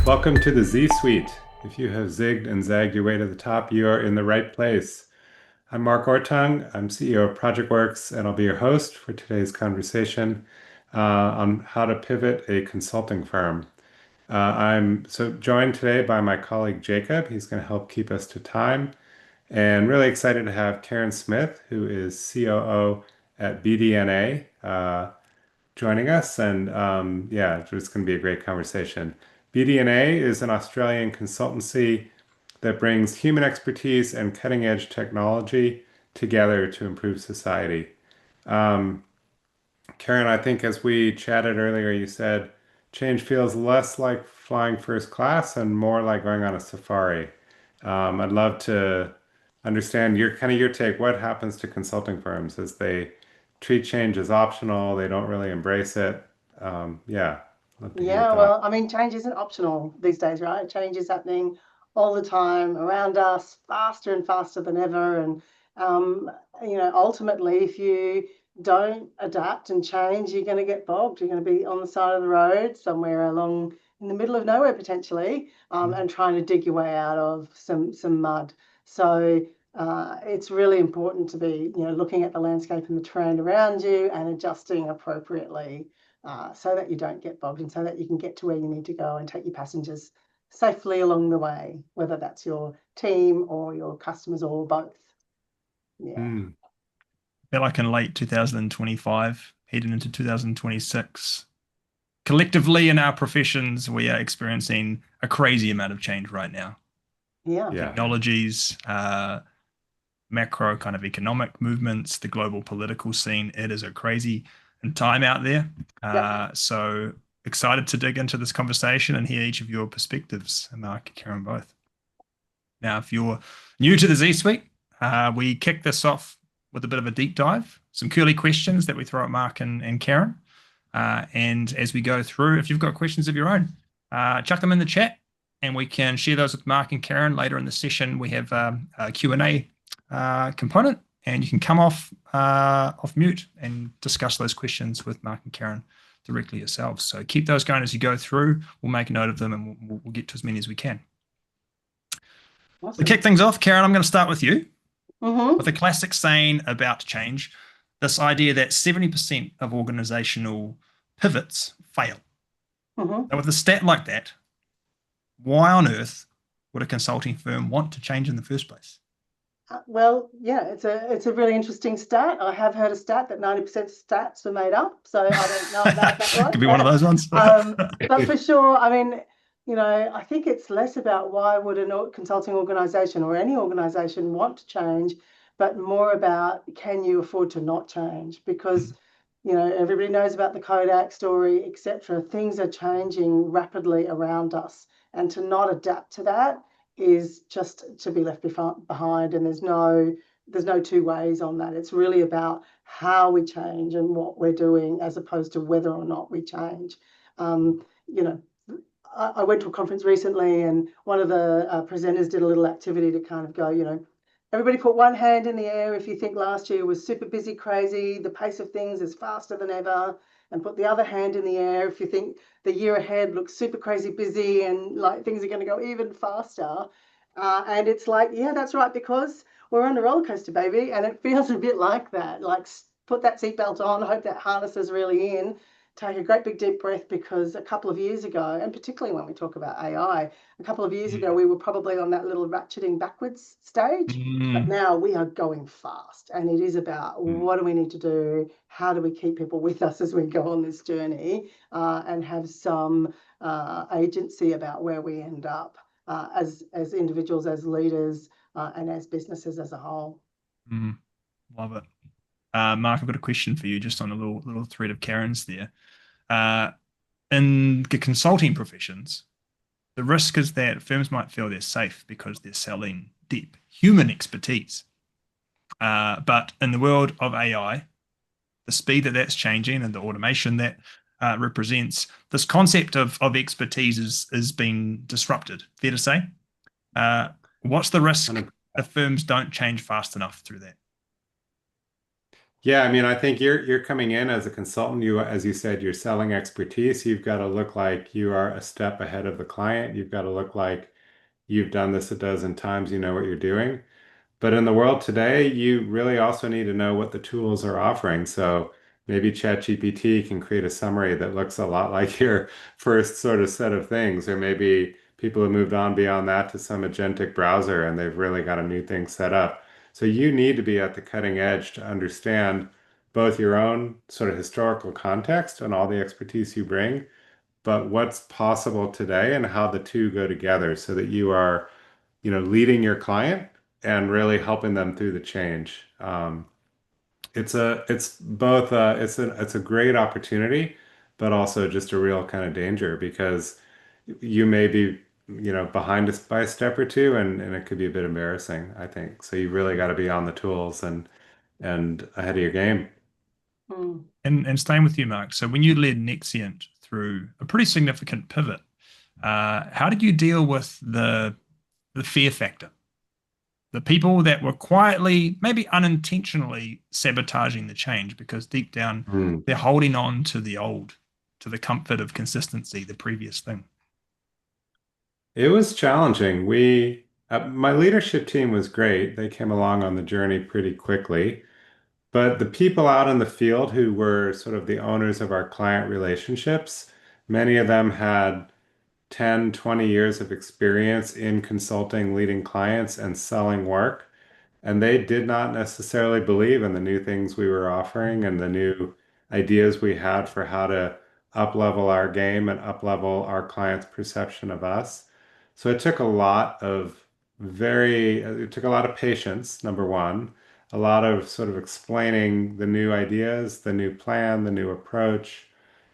Welcome to the Z Suite. If you have zigged and zagged your way to the top, you are in the right place. I'm Mark Orttung. I'm CEO of Projectworks, and I'll be your host for today's conversation on how to pivot a consulting firm. I'm joined today by my colleague Jacob. He's going to help keep us to time, and really excited to have Karyn Smith, who is COO at bdna, joining us. And yeah, it's going to be a great conversation. bdna is an Australian consultancy that brings human expertise and cutting edge technology together to improve society. Um, Karyn, I think as we chatted earlier, you said change feels less like flying first class and more like going on a safari. I'd love to understand your take. What happens to consulting firms as they treat change as optional? They don't really embrace it. Yeah, love to hear your Yeah, thoughts. well, I mean, change isn't optional these days, right? Change is happening all the time around us, faster and faster than ever. And, um, ultimately, if you don't adapt and change, you're going to get bogged. You're going to be on the side of the road somewhere along in the middle of nowhere potentially, and trying to dig your way out of some mud. So it's really important to be, looking at the landscape and the terrain around you and adjusting appropriately, so that you don't get bogged and so that you can get to where you need to go and take your passengers safely along the way, whether that's your team or your customers or both. Yeah. Mm, Feel like in late 2025, heading into 2026, collectively in our professions, we are experiencing a crazy amount of change right now. Yeah. yeah. Technologies, macro kind of economic movements, the global political scene. It is a crazy time out there. Yep. So excited to dig into this conversation and hear each of your perspectives, Mark and Karyn both. Now, if you're new to the Z Suite, we kick this off with a bit of a deep dive, some curly questions that we throw at Mark and Karyn. And as we go through, if you've got questions of your own, chuck them in the chat and we can share those with Mark and Karyn later in the session. We have a Q&A component, and you can come off mute and discuss those questions with Mark and Karyn directly yourselves. So keep those going as you go through. We'll make a note of them and we'll get to as many as we can. Awesome. To kick things off, Karyn, I'm going to start with you. Mm-hmm. With a classic saying about change, this idea that 70% of organizational pivots fail. Mm-hmm. Now, with a stat like that, why on earth would a consulting firm want to change in the first place? Well, yeah, it's a really interesting stat. I have heard a stat that 90% of stats are made up, so I don't know about that one. Could be one of those ones. But for sure, I mean, I think it's less about why would a consulting organization or any organization want to change, but more about can you afford to not change? Because, everybody knows about the Kodak story, etc. Things are changing rapidly around us, and to not adapt to that is just to be left behind. And there's no two ways on that. It's really about how we change and what we're doing as opposed to whether or not we change. I went to a conference recently and one of the presenters did a little activity to kind of go, everybody put one hand in the air if you think last year was super busy, crazy, the pace of things is faster than ever, and put the other hand in the air if you think the year ahead looks super crazy busy and like things are going to go even faster. And it's like, yeah, that's right, because we're on a roller coaster, baby, and it feels a bit like that. Like, put that seatbelt on, hope that harness is really in, take a great big deep breath, because a couple of years ago, and particularly when we talk about AI, a couple of years ago, we were probably on that little ratcheting backwards stage, but now we are going fast, and it is about what do we need to do? How do we keep people with us as we go on this journey, and have some agency about where we end up, as individuals, as leaders, and as businesses as a whole. Love it. Mark, I've got a question for you just on a little thread of Karyn's there. In the consulting professions, the risk is that firms might feel they're safe because they're selling deep human expertise. But in the world of AI, the speed that that's changing and the automation that represents, this concept of expertise is being disrupted. Fair to say? What's the risk if firms don't change fast enough through that? Yeah, I mean, I think you're coming in as a consultant. You, as you said, you're selling expertise. You've got to look like you are a step ahead of the client. You've got to look like you've done this a dozen times. You know what you're doing. But in the world today, you really also need to know what the tools are offering. So maybe ChatGPT can create a summary that looks a lot like your first sort of set of things, or maybe people have moved on beyond that to some agentic browser and they've really got a new thing set up. So you need to be at the cutting edge to understand both your own sort of historical context and all the expertise you bring, but what's possible today and how the two go together so that you are, leading your client and really helping them through the change. It's both it's a great opportunity, but also just a real kind of danger because you may be, behind us by a step or two, and it could be a bit embarrassing, I think. So you really got to be on the tools and ahead of your game. Mm. And staying with you, Mark. So when you led Nexient through a pretty significant pivot, how did you deal with the fear factor? The people that were quietly, maybe unintentionally sabotaging the change because deep down Hmm. they're holding on to the old, to the comfort of consistency, the previous thing. It was challenging. My leadership team was great. They came along on the journey pretty quickly. But the people out in the field who were sort of the owners of our client relationships, many of them had 10, 20 years of experience in consulting, leading clients, and selling work. And they did not necessarily believe in the new things we were offering and the new ideas we had for how to up level our game and up level our clients' perception of us. So it took a lot of patience, number one, a lot of sort of explaining the new ideas, the new plan, the new approach.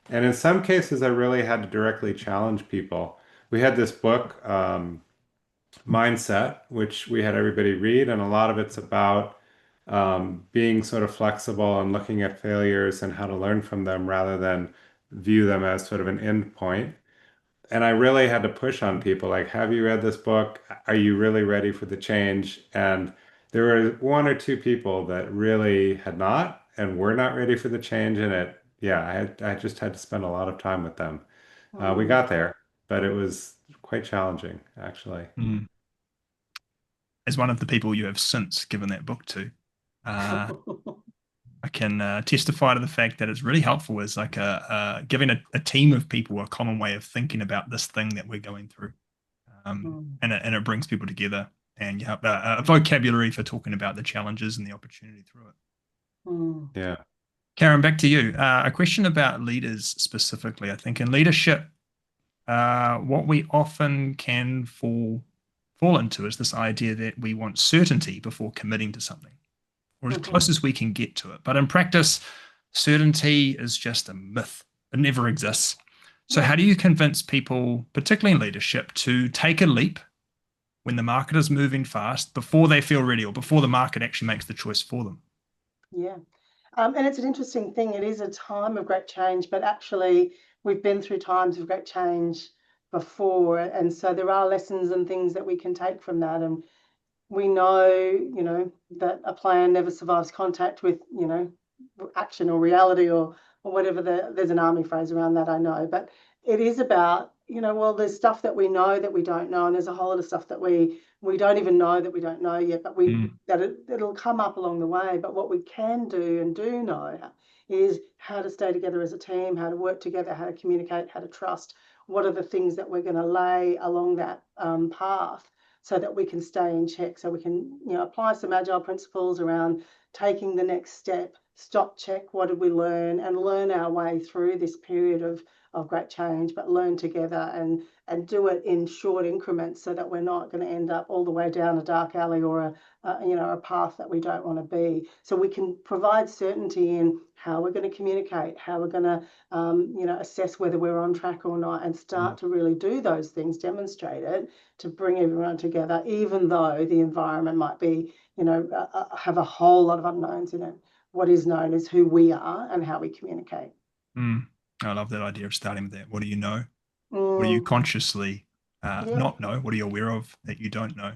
And in some cases, I really had to directly challenge people. We had this book, Mindset, which we had everybody read, and a lot of it's about being sort of flexible and looking at failures and how to learn from them rather than view them as sort of an end point. And I really had to push on people like, have you read this book? Are you really ready for the change? And there were one or two people that really had not and were not ready for the change. And I just had to spend a lot of time with them. We Mm. got there, but it was quite challenging, actually. Mm. As one of the people you have since given that book to, uh, I can testify to the fact that it's really helpful as like giving a team of people a common way of thinking about this thing that we're going through. Mm. And it brings people together and you have a vocabulary for talking about the challenges and the opportunity through it. Mm. Yeah. Karyn, back to you. A question about leaders specifically. I think in leadership, what we often can fall into is this idea that we want certainty before committing to something, or as close Mhm. as we can get to it. But in practice, certainty is just a myth. It never exists. So, Yeah. how do you convince people, particularly in leadership, to take a leap when the market is moving fast before they feel ready or before the market actually makes the choice for them? Yeah. And it's an interesting thing. It is a time of great change, but actually, we've been through times of great change before. And so there are lessons and things that we can take from that. And we know, that a plan never survives contact with, action or reality or whatever there's an army phrase around that, I know. But it is about, well, there's stuff that we know that we don't know, and there's a whole lot of stuff that we don't even know that we don't know yet, but Mm, it'll come up along the way. But what we can do and do know is how to stay together as a team, how to work together, how to communicate, how to trust. What are the things that we're going to lay along that path so that we can stay in check, so we can apply some agile principles around taking the next step, stop, check, what did we learn, and learn our way through this period of great change, but learn together and do it in short increments so that we're not going to end up all the way down a dark alley or a path that we don't want to be. So we can provide certainty in how we're going to communicate, how we're going to assess whether we're on track or not, and start to really do those things, demonstrate it, to bring everyone together, even though the environment might be, have a whole lot of unknowns in it. What is known is who we are and how we communicate. mm. I love that idea of starting with that. What do you know? What do you Mm, consciously yeah, not know? What are you aware of that you don't know?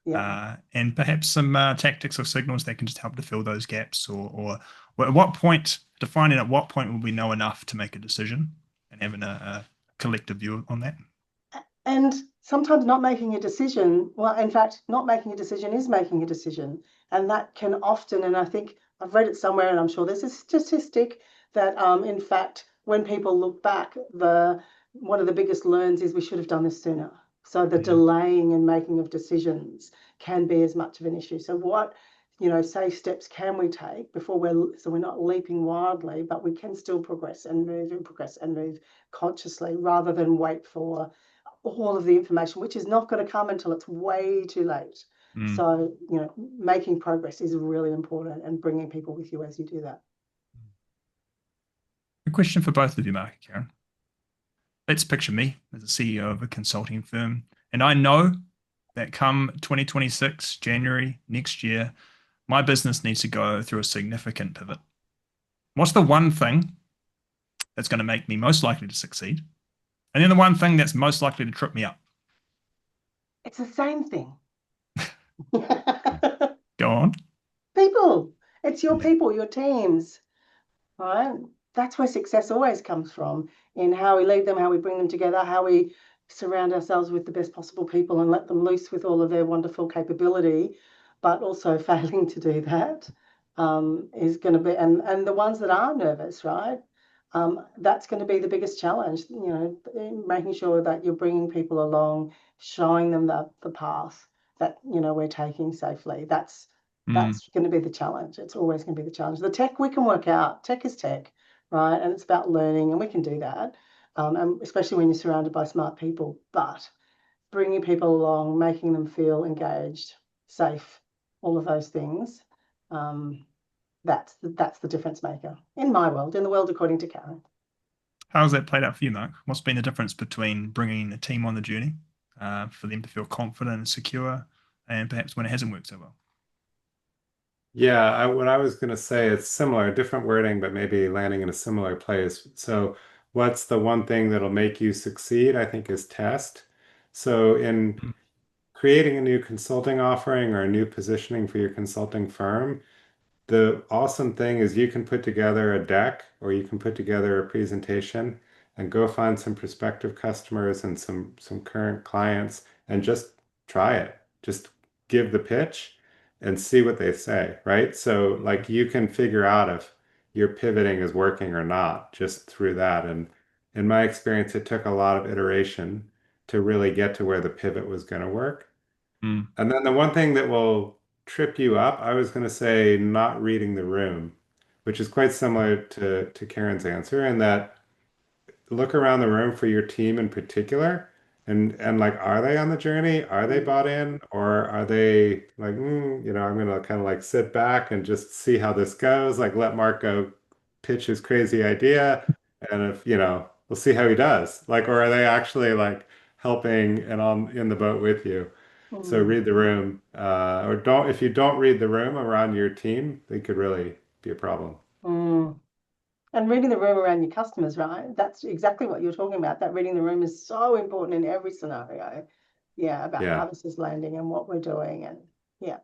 yeah. And perhaps some tactics or signals that can just help to fill those gaps or at what point, defining at what point will we know enough to make a decision and having a collective view on that? And sometimes not making a decision, well, in fact, not making a decision is making a decision. And that can often, and I think I've read it somewhere, and I'm sure there's a statistic that, in fact, when people look back, one of the biggest learns is we should have done this sooner. So the delaying and making of decisions can be as much of an issue. So what, safe steps can we take before we're not leaping wildly, but we can still progress and move consciously rather than wait for all of the information, which is not going to come until it's way too late. So, making progress is really important and bringing people with you as you do that. A question for both of you, Mark and Karyn. Let's picture me as a CEO of a consulting firm, and I know that come 2026, January next year, my business needs to go through a significant pivot. What's the one thing that's going to make me most likely to succeed? And then the one thing that's most likely to trip me up? It's the same thing. Go on. People. It's your people, your teams, right? That's where success always comes from, in how we lead them, how we bring them together, how we surround ourselves with the best possible people and let them loose with all of their wonderful capability, but also failing to do that is going to be, and the ones that are nervous, right? That's going to be the biggest challenge, making sure that you're bringing people along, showing them the path that, we're taking safely. That's going to be the challenge. It's always going to be the challenge. The tech we can work out. Tech is tech, right? And it's about learning, and we can do that, and especially when you're surrounded by smart people. But bringing people along, making them feel engaged, safe, all of those things, that's the difference maker in my world, in the world according to Karyn. How's that played out for you, Mark? What's been the difference between bringing a team on the journey for them to feel confident and secure, and perhaps when it hasn't worked so well? Yeah, what I was going to say, it's similar, different wording, but maybe landing in a similar place. So, what's the one thing that'll make you succeed? I think is test. So, in creating a new consulting offering or a new positioning for your consulting firm, the awesome thing is you can put together a deck or you can put together a presentation and go find some prospective customers and some current clients and just try it. Just give the pitch and see what they say, right? So like you can figure out if your pivoting is working or not just through that. And in my experience, it took a lot of iteration to really get to where the pivot was going to work. And then the one thing that will trip you up, I was going to say not reading the room, which is quite similar to Karyn's answer, in that look around the room for your team in particular and like, are they on the journey? Are they bought in? Or are they like, I'm going to kind of like sit back and just see how this goes, like let Mark go pitch his crazy idea. And if, we'll see how he does. Like, or are they actually like helping and in the boat with you? So read the room, or don't, if you don't read the room around your team, they could really be a problem. And reading the room around your customers, right? That's exactly what you're talking about. That reading the room is so important in every scenario. Yeah, about how this is landing and what we're doing. And yeah,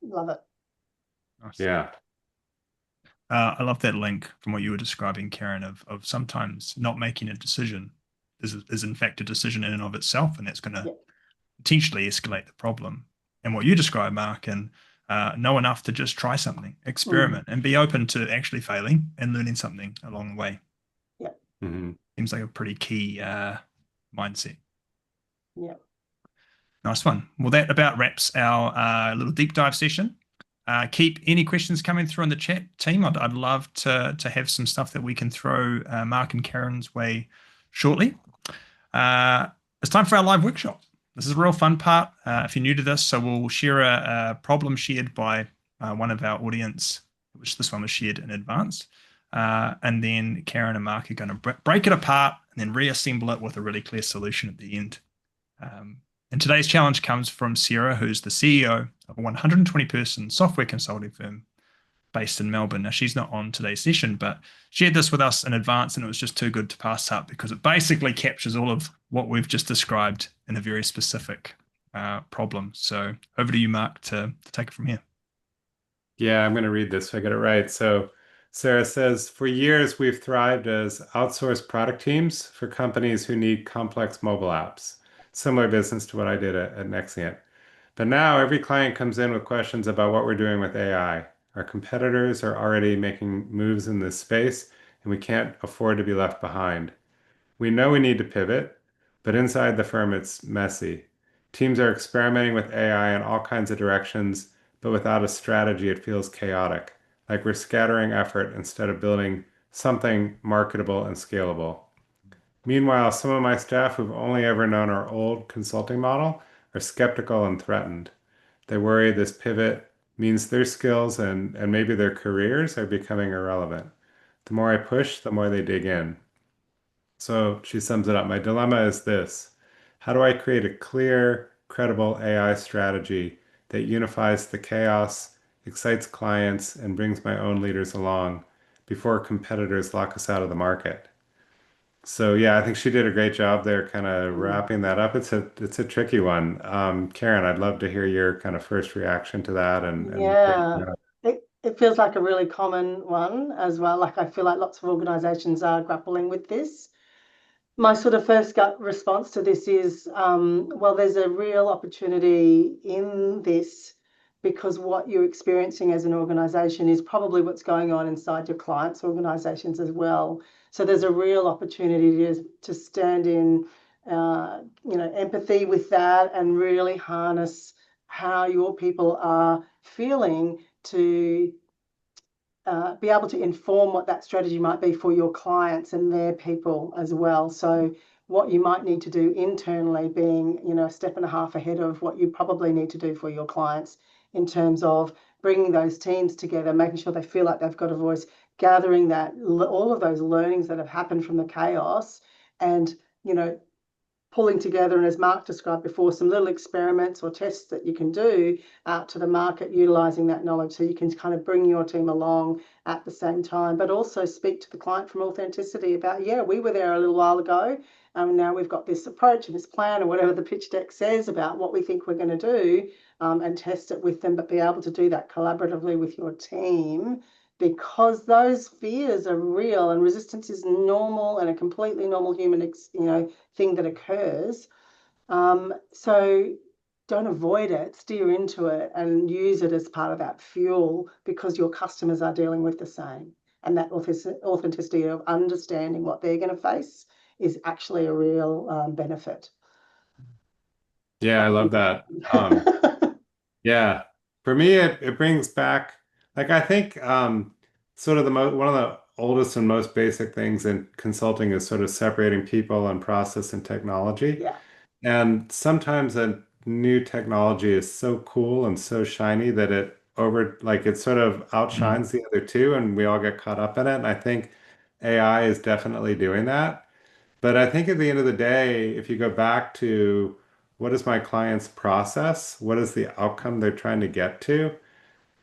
love it. Nice. Yeah. I love that link from what you were describing, Karyn, of sometimes not making a decision is in fact a decision in and of itself, and that's going to potentially escalate the problem. And what you describe, Mark, and know enough to just try something, experiment, and be open to actually failing and learning something along the way. Yeah. Seems like a pretty key mindset. Yeah. Nice one. Well, that about wraps our little deep dive session. Keep any questions coming through in the chat, team. I'd love to have some stuff that we can throw Mark and Karyn's way shortly. It's time for our live workshop. This is a real fun part if you're new to this. So we'll share a problem shared by one of our audience, which this one was shared in advance. And then Karyn and Mark are going to break it apart and then reassemble it with a really clear solution at the end. And today's challenge comes from Sarah, who's the CEO of a 120-person software consulting firm based in Melbourne. Now, she's not on today's session, but shared this with us in advance, and it was just too good to pass up because it basically captures all of what we've just described in a very specific problem. So over to you, Mark, to take it from here. Yeah, I'm going to read this so I get it right. So Sarah says, for years, we've thrived as outsourced product teams for companies who need complex mobile apps. Similar business to what I did at Nexient. But now every client comes in with questions about what we're doing with AI. Our competitors are already making moves in this space, and we can't afford to be left behind. We know we need to pivot, but inside the firm, it's messy. Teams are experimenting with AI in all kinds of directions, but without a strategy, it feels chaotic, like we're scattering effort instead of building something marketable and scalable. Meanwhile, some of my staff who've only ever known our old consulting model are skeptical and threatened. They worry this pivot means their skills and maybe their careers are becoming irrelevant. The more I push, the more they dig in. So she sums it up. My dilemma is this. How do I create a clear, credible AI strategy that unifies the chaos, excites clients, and brings my own leaders along before competitors lock us out of the market? So yeah, I think she did a great job there, kind of Mm. wrapping that up. It's a tricky one. Karyn, I'd love to hear your kind of first reaction to that and breaking Yeah, it up. it feels like a really common one as well. Like I feel like lots of organizations are grappling with this. My sort of first gut response to this is, well, there's a real opportunity in this because what you're experiencing as an organization is probably what's going on inside your clients' organizations as well. So there's a real opportunity to stand in, empathy with that and really harness how your people are feeling to be able to inform what that strategy might be for your clients and their people as well. So what you might need to do internally being, a step and a half ahead of what you probably need to do for your clients in terms of bringing those teams together, making sure they feel like they've got a voice, gathering that all of those learnings that have happened from the chaos and, pulling together, and as Mark described before, some little experiments or tests that you can do out to the market utilizing that knowledge so you can kind of bring your team along at the same time, but also speak to the client from authenticity about, yeah, we were there a little while ago, and now we've got this approach and this plan or whatever the pitch deck says about what we think we're going to do, and test it with them, but be able to do that collaboratively with your team because those fears are real and resistance is normal and a completely normal human, thing that occurs. So don't avoid it, steer into it and use it as part of that fuel because your customers are dealing with the same. And that authenticity of understanding what they're going to face is actually a real benefit. Yeah, I love that. Yeah, for me, it brings back, like, I think sort of one of the oldest and most basic things in consulting is sort of separating people and process and technology. Yeah. And sometimes a new technology is so cool and so shiny that it sort of Mm. outshines the other two, and we all get caught up in it. And I think AI is definitely doing that. But I think at the end of the day, if you go back to what is my client's process, what is the outcome they're trying to get to,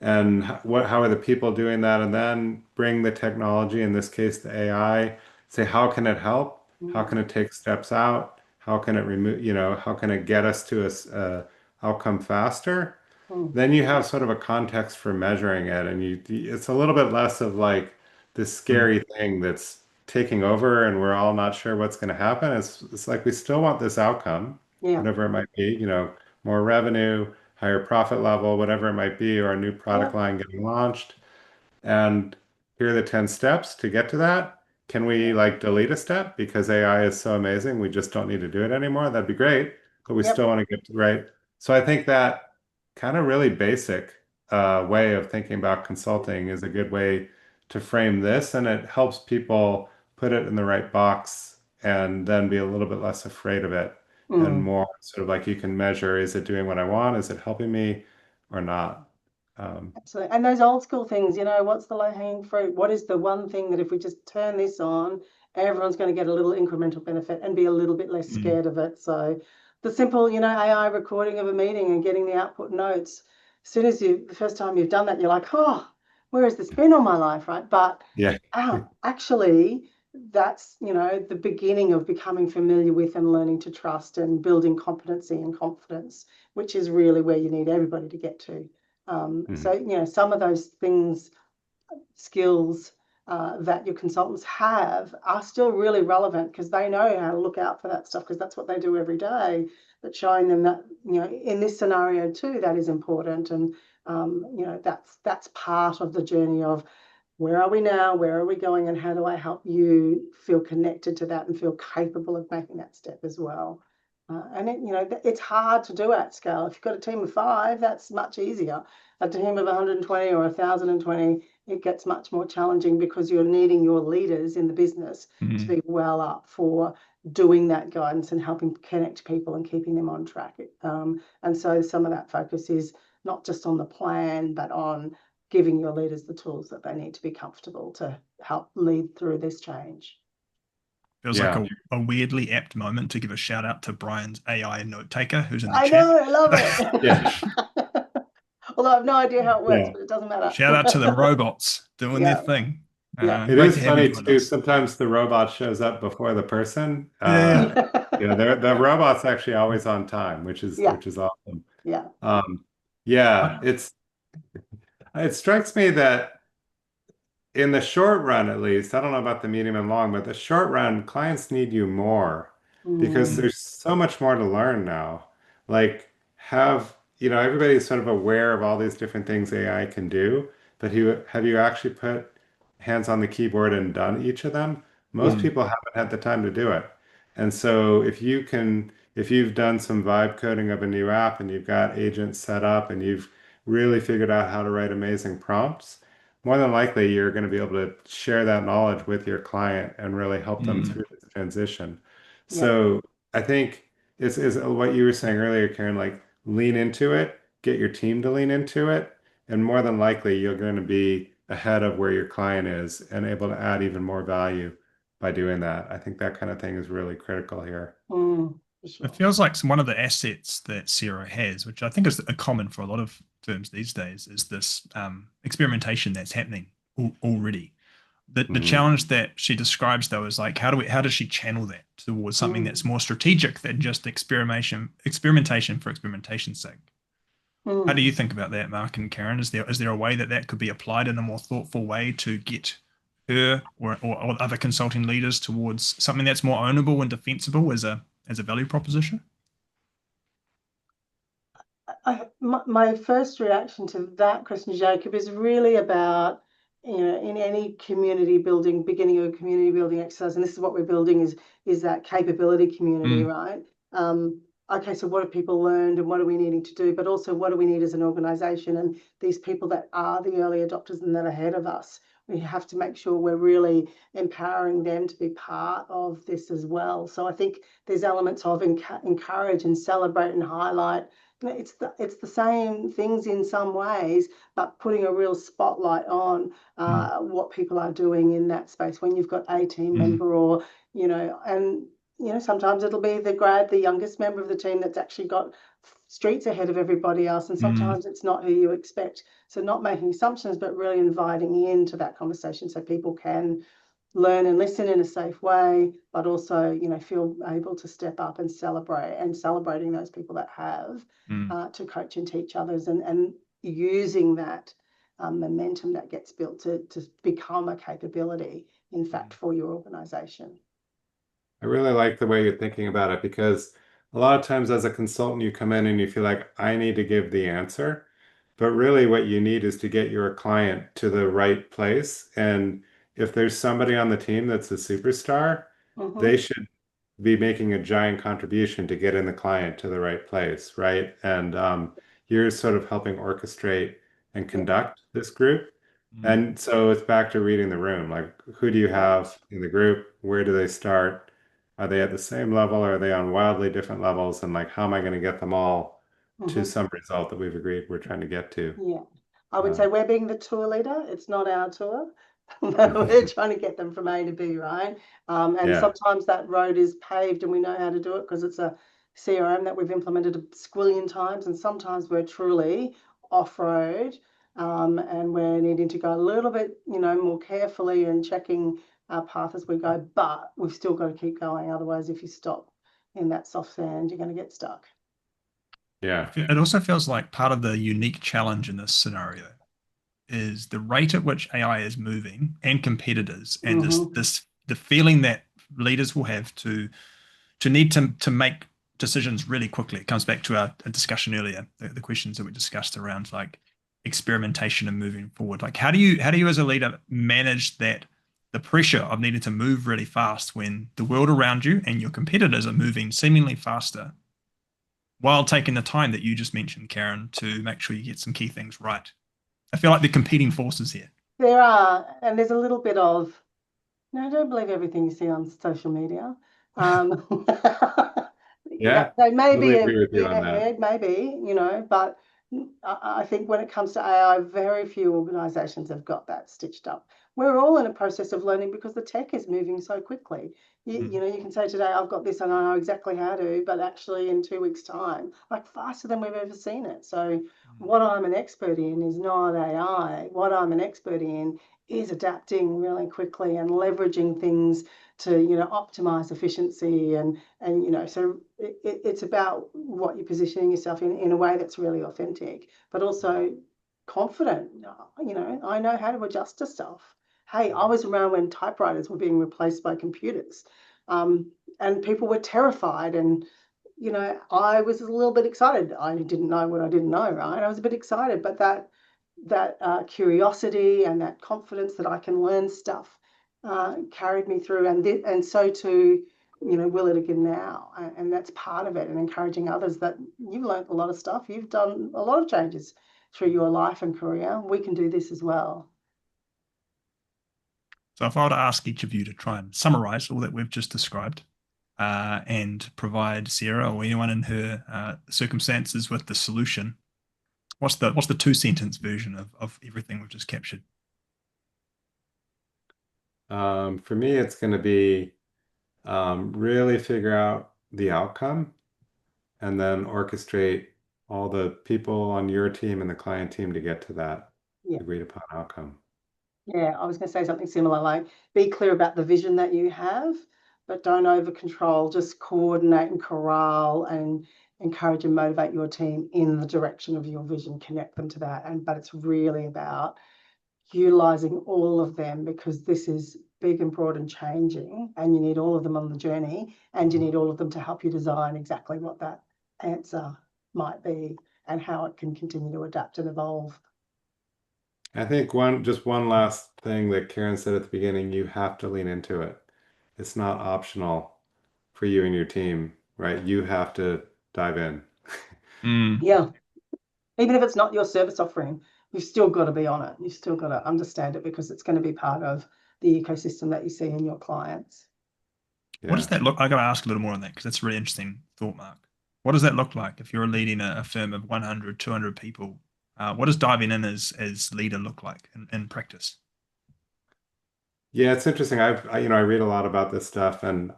and how are the people doing that, and then bring the technology, in this case the AI, say how can it help? How can it take steps out? How can it remove, how can it get us to a outcome faster? Mm. Then you have sort of a context for measuring it, and it's a little bit less of like this Mm. scary thing that's taking over and we're all not sure what's going to happen. It's like we still want this outcome, Yeah. whatever it might be, more revenue, higher profit level, whatever it might be, or a new Yeah. product line getting launched. And here are the 10 steps to get to that. Can we like delete a step because AI is so amazing? We just don't need to do it anymore. That'd be great, but we still Yep. want to get to right. So I think that kind of really basic way of thinking about consulting is a good way to frame this, and it helps people put it in the right box and then be a little bit less afraid of it and Mm. more sort of like you can measure, is it doing what I want? Is it helping me or not? Absolutely. And those old school things, what's the low-hanging fruit? What is the one thing that if we just turn this on, everyone's going to get a little incremental benefit and be a little bit less Mm. scared of it? So the simple, AI recording of a meeting and getting the output notes, as soon as the first time you've done that, you're like, oh, where has this been all my life, right? But Yeah. actually, that's, the beginning of becoming familiar with and learning to trust and building competency and confidence, which is really where you need everybody to get to. Mhm. So, some of those things, skills that your consultants have are still really relevant, because they know how to look out for that stuff, because that's what they do every day. But showing them that, in this scenario too, that is important. And, that's part of the journey of where are we now, where are we going, and how do I help you feel connected to that and feel capable of making that step as well. And it's hard to do at scale. If you've got a team of 5, that's much easier. A team of 120 or 1,020, it gets much more challenging, because you're needing your leaders in the business to be well up for doing that guidance and helping connect people and keeping them on track. And so some of that focus is not just on the plan, but on giving your leaders the tools that they need to be comfortable to help lead through this change. Feels like a weirdly apt moment to give a shout out to Brian's AI note taker who's in the chat. I know, I love it. Yeah. Although I have no idea how it works, but it doesn't matter. Shout out to the robots doing their thing. It is funny too. Sometimes the robot shows up before the person. The robot's actually always on time, which is awesome. It strikes me that in the short run, at least, I don't know about the medium and long, but the short run, clients need you more because there's so much more to learn now. Like, everybody's sort of aware of all these different things AI can do, but have you actually put hands on the keyboard and done each of them? Most people haven't had the time to do it. And so if you've done some vibe coding of a new app and you've got agents set up and you've really figured out how to write amazing prompts, more than likely you're going to be able to share that knowledge with your client and really help them through this transition. So I think is what you were saying earlier, Karyn, like lean into it, get your team to lean into it, and more than likely you're going to be ahead of where your client is and able to add even more value by doing that. I think that kind of thing is really critical here. It feels like one of the assets that CRO has, which I think is common for a lot of firms these days, is this experimentation that's happening already. The challenge that she describes, though, is like how does she channel that towards something that's more strategic than just experimentation for experimentation's sake? How do you think about that, Mark and Karyn? Is there a way that could be applied in a more thoughtful way to get her or other consulting leaders towards something that's more ownable and defensible as a value proposition? My first reaction to that question, Jacob, is really about, in any community building, beginning of a community building exercise, and this is what we're building is that capability community, right? Okay, so what have people learned and what are we needing to do, but also what do we need as an organization, and these people that are the early adopters and that are ahead of us, we have to make sure we're really empowering them to be part of this as well. So I think there's elements of encourage and celebrate and highlight. It's the same things in some ways, but putting a real spotlight on what people are doing in that space. When you've got a team member or, sometimes it'll be the youngest member of the team that's actually got streets ahead of everybody else. And sometimes it's not who you expect. So not making assumptions, but really inviting into that conversation so people can learn and listen in a safe way, but also, feel able to step up and celebrating those people that have to coach and teach others, and using that momentum that gets built to become a capability, in fact, for your organization. I really like the way you're thinking about it, because a lot of times as a consultant, you come in and you feel like I need to give the answer, but really what you need is to get your client to the right place. And if there's somebody on the team that's a superstar, they should be making a giant contribution to getting the client to the right place, right? And you're sort of helping orchestrate and conduct this group. And so it's back to reading the room. Like, who do you have in the group? Where do they start? Are they at the same level? Or are they on wildly different levels? And like, how am I going to get them all to some result that we've agreed we're trying to get to? Yeah. I would say we're being the tour leader. It's not our tour. We're trying to get them from A to B, right? And sometimes that road is paved and we know how to do it because it's a CRM that we've implemented a squillion times. And sometimes we're truly off-road and we're needing to go a little bit, more carefully and checking our path as we go. But we've still got to keep going. Otherwise, if you stop in that soft sand, you're going to get stuck. Yeah. It also feels like part of the unique challenge in this scenario is the rate at which AI is moving and competitors, and Mhm. the feeling that leaders will have to need to make decisions really quickly. It comes back to our discussion earlier, the questions that we discussed around like experimentation and moving forward. Like how do you as a leader manage that, the pressure of needing to move really fast when the world around you and your competitors are moving seemingly faster, while taking the time that you just mentioned, Karyn, to make sure you get some key things right? I feel like they're competing forces here. There are, and there's a little bit of, no, don't believe everything you see on social media. Yeah, They may totally be agree with you on that. ahead, maybe, but I think when it comes to AI, very few organizations have got that stitched up. We're all in a process of learning because the tech is moving so quickly. You can say today, I've got this and I know exactly how to, but actually in 2 weeks' time, like faster than we've ever seen it. So what I'm an expert in is not AI. What I'm an expert in is adapting really quickly and leveraging things to optimize efficiency and so it's about what you're positioning yourself in a way that's really authentic, but also confident. I know how to adjust to stuff. Hey, I was around when typewriters were being replaced by computers, and people were terrified, and I was a little bit excited. I didn't know what I didn't know, right? I was a bit excited, but that curiosity and that confidence that I can learn stuff carried me through, and so too, will it again now, and that's part of it, and encouraging others that you've learned a lot of stuff, you've done a lot of changes through your life and career. We can do this as well. So if I were to ask each of you to try and summarize all that we've just described, and provide Sarah or anyone in her circumstances with the solution, what's the 2-sentence version of everything we've just captured? For me, it's going to be really figure out the outcome and then orchestrate all the people on your team and the client team to get to that Yeah. agreed upon outcome. Yeah, I was going to say something similar, like be clear about the vision that you have, but don't over control. Just coordinate and corral and encourage and motivate your team in the direction of your vision, connect them to that. But it's really about utilizing all of them, because this is big and broad and changing, and you need all of them on the journey, and you need all of them to help you design exactly what that answer might be and how it can continue to adapt and evolve. I think just one last thing that Karyn said at the beginning, you have to lean into it. It's not optional for you and your team, right? You have to dive in. Yeah. Even if it's not your service offering, you've still got to be on it. You've still got to understand it, because it's going to be part of the ecosystem that you see in your clients. What does Yeah. that look? I got to ask a little more on that, because that's a really interesting thought, Mark. What does that look like if you're leading a firm of 100, 200 people? What does diving in as leader look like in practice? Yeah, it's interesting. I read a lot about this stuff, and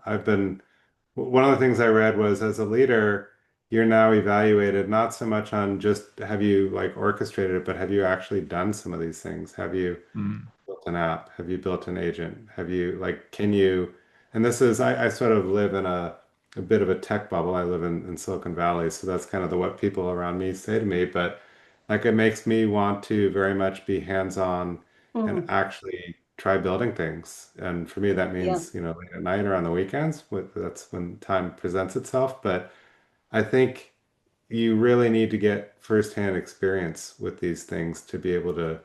one of the things I read was, as a leader, you're now evaluated not so much on just have you like orchestrated it, but have you actually done some of these things? Have you Mm. built an app? Have you built an agent? Have you like, can you, and this is, I sort of live in a bit of a tech bubble. I live in Silicon Valley, so that's kind of what people around me say to me. But like, it makes me want to very much be hands-on and Mm, actually try building things. And for me, that yeah, means, late at night or on the weekends, that's when time presents itself. But I think you really need to get firsthand experience with these things to be able to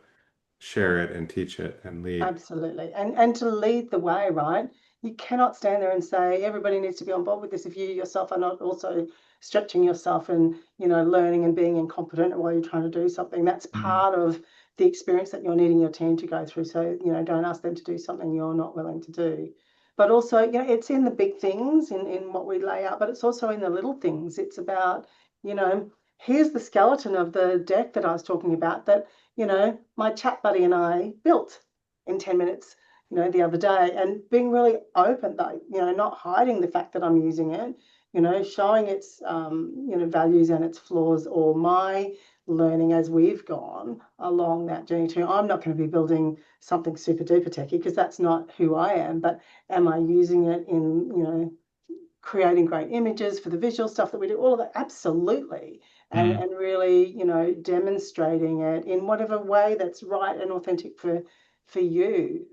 share it and teach it and lead. absolutely. And to lead the way, right? You cannot stand there and say everybody needs to be on board with this if you yourself are not also stretching yourself and learning and being incompetent while you're trying to do something. That's Mm. part of the experience that you're needing your team to go through. So don't ask them to do something you're not willing to do. But also, it's in the big things in what we lay out, but it's also in the little things. It's about, here's the skeleton of the deck that I was talking about that my chat buddy and I built in 10 minutes, the other day, and being really open, though, not hiding the fact that I'm using it, showing its, values and its flaws, or my learning as we've gone along that journey too. I'm not going to be building something super duper techy, because that's not who I am, but am I using it in, creating great images for the visual stuff that we do, all of that? Absolutely. Mm, and really, demonstrating it in whatever way that's right and authentic for you.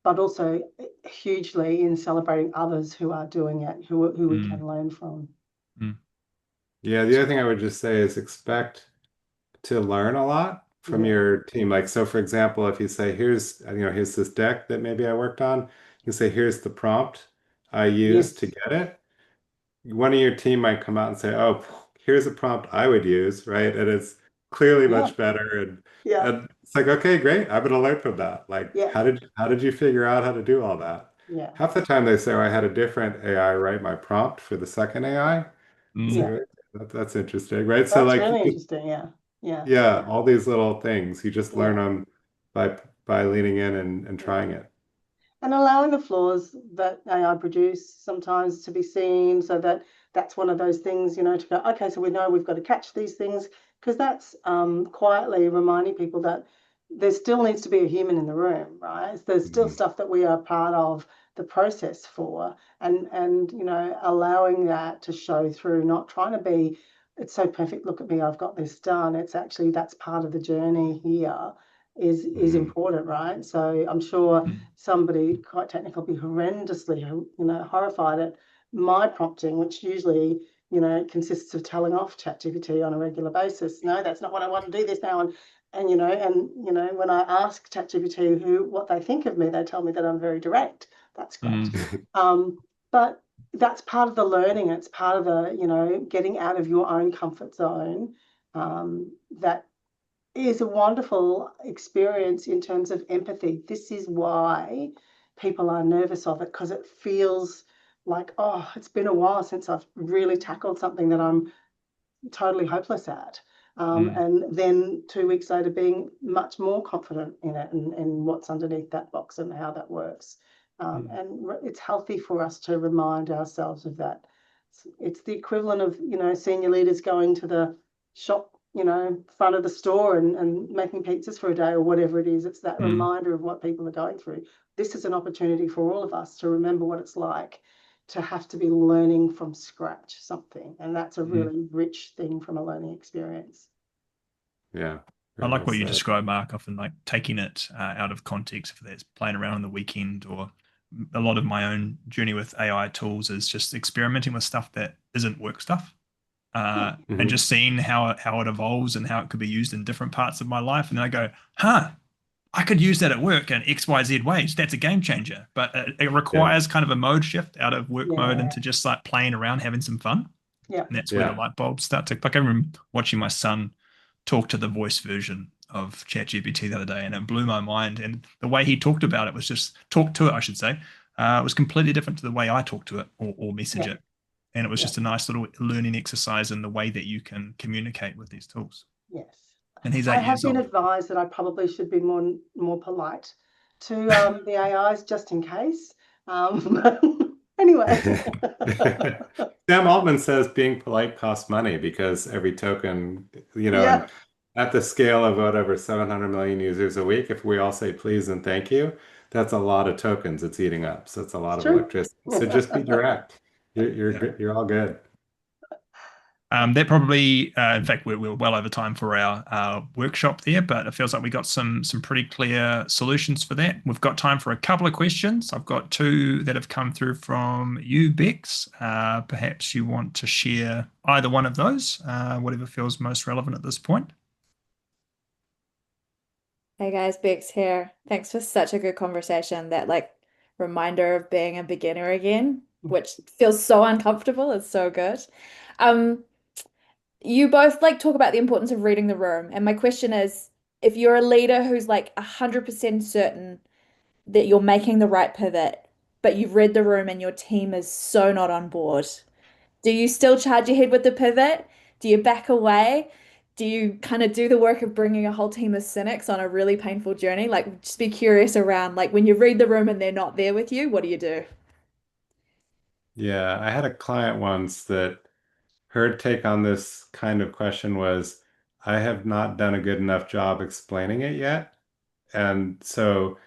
But also hugely in celebrating others who are doing it, who we mm, can learn from. mm. Yeah, the other thing I would just say is expect to learn a lot from Yeah, your team. Like, so for example, if you say, here's this deck that maybe I worked on, you say, here's the prompt I used to yes, get it. One of your team might come out and say, oh, here's a prompt I would use, right? And it's clearly yeah, much better. yeah, And it's like, okay, great. I'm gonna learn from that. Like, yeah, how did you figure out how to do all that? yeah, Half the time they say, oh, I had a different AI write my prompt for the second AI. It's like, Mm, yeah. "Okay, that's interesting, right? So That's like really interesting. Yeah, yeah, yeah, all these little things, you just learn yeah, them by leaning in and yeah. trying it. And allowing the flaws that AI produce sometimes to be seen, so that that's one of those things, to go, okay, so we know we've got to catch these things, because that's quietly reminding people that there still needs to be a human in the room, right? There's still Mhm. stuff that we are part of the process for, and allowing that to show through, not trying to be, it's so perfect, look at me, I've got this done. It's actually, that's part of the journey here, is Mhm. important, right? So I'm sure mm, somebody quite technical be horrendously, horrified at my prompting, which usually, consists of telling off ChatGPT on a regular basis. No, that's not what I want to do this now. When I ask ChatGPT what they think of me, they tell me that I'm very direct. That's great. mm, But that's part of the learning. It's part of the, getting out of your own comfort zone. That is a wonderful experience in terms of empathy. This is why people are nervous of it, because it feels like, oh, it's been a while since I've really tackled something that I'm totally hopeless at. mm, And then 2 weeks later, being much more confident in it, and what's underneath that box and how that works. mm, And it's healthy for us to remind ourselves of that. It's the equivalent of, senior leaders going to the shop, front of the store, and making pizzas for a day or whatever it is. It's that mm, reminder of what people are going through. This is an opportunity for all of us to remember what it's like to have to be learning from scratch something. And that's a mm. really rich thing from a learning experience. Yeah, I very like well what you said. describe, Mark, often like taking it out of context, if that's playing around on the weekend, or a lot of my own journey with AI tools is just experimenting with stuff that isn't work stuff. And Mhm. just seeing how it evolves and how it could be used in different parts of my life. And then I go, huh, I could use that at work in XYZ ways. That's a game changer. But it Yeah, requires kind of a mode shift out of work mode Yeah, into just like playing around, having some fun. yeah, And that's where the yeah, light bulbs start to like. I remember watching my son talk to the voice version of ChatGPT the other day, and it blew my mind. And the way he talked about it was just talk to it, I should say. It was completely different to the way I talk to it or message yeah, it. And it was yeah, just a nice little learning exercise in the way that you can communicate with these tools. yes. And he's I eight have years been old. advised that I probably should be more polite to the AIs, just in case. Anyway, Sam Altman says being polite costs money because every token, and yeah, at the scale of whatever 700 million users a week, if we all say please and thank you, that's a lot of tokens it's eating up. So it's a lot it's of true. electricity. So just be direct. You're Yeah. good. You're all good. That probably, in fact, we're well over time for our workshop there, but it feels like we got some pretty clear solutions for that. We've got time for a couple of questions. I've got two that have come through from you, Bex. Perhaps you want to share either one of those, whatever feels most relevant at this point. Hey guys, Bex here. Thanks for such a good conversation. That like reminder of being a beginner again, which feels so uncomfortable. It's so good. Um, you both like talk about the importance of reading the room, and my question is, if you're a leader who's like 100% certain that you're making the right pivot, but you've read the room and your team is so not on board, do you still charge ahead with the pivot? Do you back away? Do you kind of do the work of bringing a whole team of cynics on a really painful journey? Like, just be curious around, like, when you read the room and they're not there with you, what do you do? Yeah, I had a client once that her take on this kind of question was, I have not done a good enough job explaining it yet. And so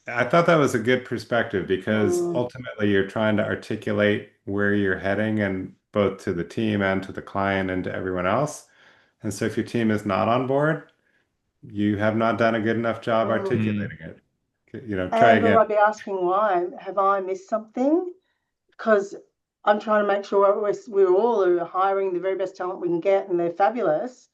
I thought that was a good perspective because Mm, ultimately you're trying to articulate where you're heading and both to the team and to the client and to everyone else. And so if your team is not on board, you have not done a good enough job articulating it. Try And we again. might be asking why. Have I missed something? Because I'm trying to make sure we're all are hiring the very best talent we can get and they're fabulous.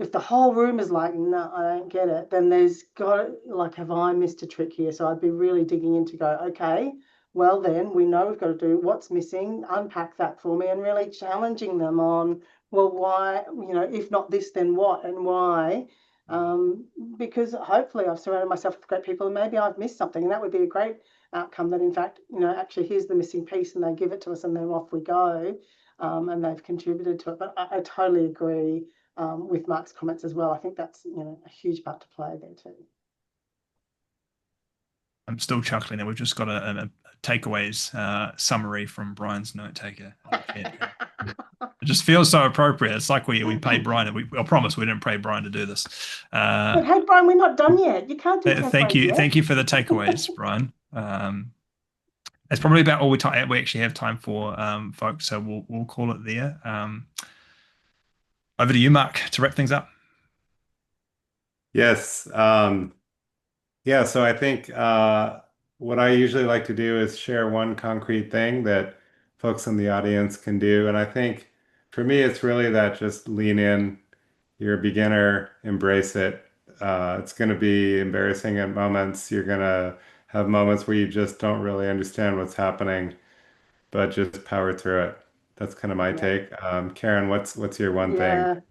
If the whole room is like, no, I don't get it, then there's got, like, have I missed a trick here? So I'd be really digging in to go, okay, well then we know we've got to do what's missing, unpack that for me, and really challenging them on, well, why, if not this, then what and why? Because hopefully I've surrounded myself with great people and maybe I've missed something, and that would be a great outcome, that in fact, actually here's the missing piece and they give it to us and then off we go, and they've contributed to it. But I totally agree with Mark's comments as well. I think that's a huge part to play there too. I'm still chuckling that we've just got a takeaways summary from Brian's note taker. It just feels so appropriate. It's like we paid Brian. I promise we didn't pay Brian to do this. But hey, Brian, we're not done yet. You can't do thank you. yet. Thank you for the takeaways, Brian. It's probably about all we actually have time for, folks. So we'll call it there. Over to you, Mark, to wrap things up. Yes. Yeah, so I think what I usually like to do is share one concrete thing that folks in the audience can do. And I think for me, it's really that just lean in. You're a beginner, embrace it. It's going to be embarrassing at moments. You're going to have moments where you just don't really understand what's happening, but just power through it. That's kind of my take. Karyn, what's your one thing?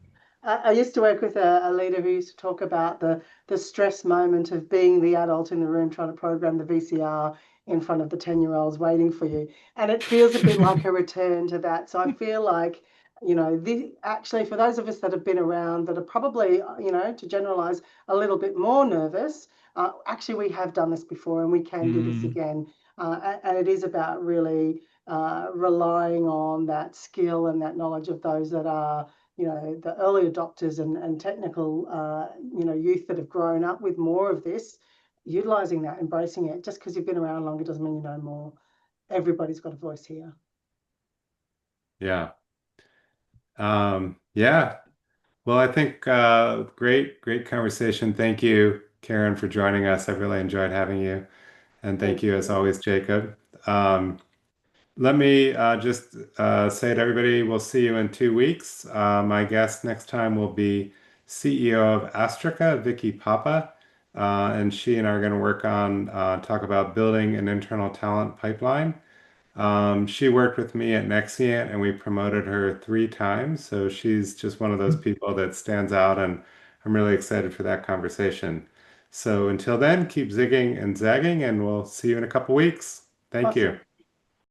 I used to work with a leader who used to talk about the stress moment of being the adult in the room trying to program the VCR in front of the 10-year-olds waiting for you. And it feels a bit like a return to that. So I feel like, actually, for those of us that have been around that are probably, to generalize, a little bit more nervous, actually, we have done this before and we can do this again. And it is about really relying on that skill and that knowledge of those that are, the early adopters and technical, youth that have grown up with more of this, utilizing that, embracing it. Just because you've been around longer doesn't mean you know more. Everybody's got a voice here. Yeah. Yeah. Well, I think great conversation. Thank you, Karyn, for joining us. I've really enjoyed having you. And thank you, as always, Jacob. Let me just say to everybody, we'll see you in 2 weeks. My guest next time will be CEO of Astraca, Vicky Papa, and she and I are going to work on talk about building an internal talent pipeline. She worked with me at Nexient, and we promoted her 3 times. So she's just one of those people that stands out, and I'm really excited for that conversation. So until then, keep zigging and zagging, and we'll see you in a couple weeks. Thank you.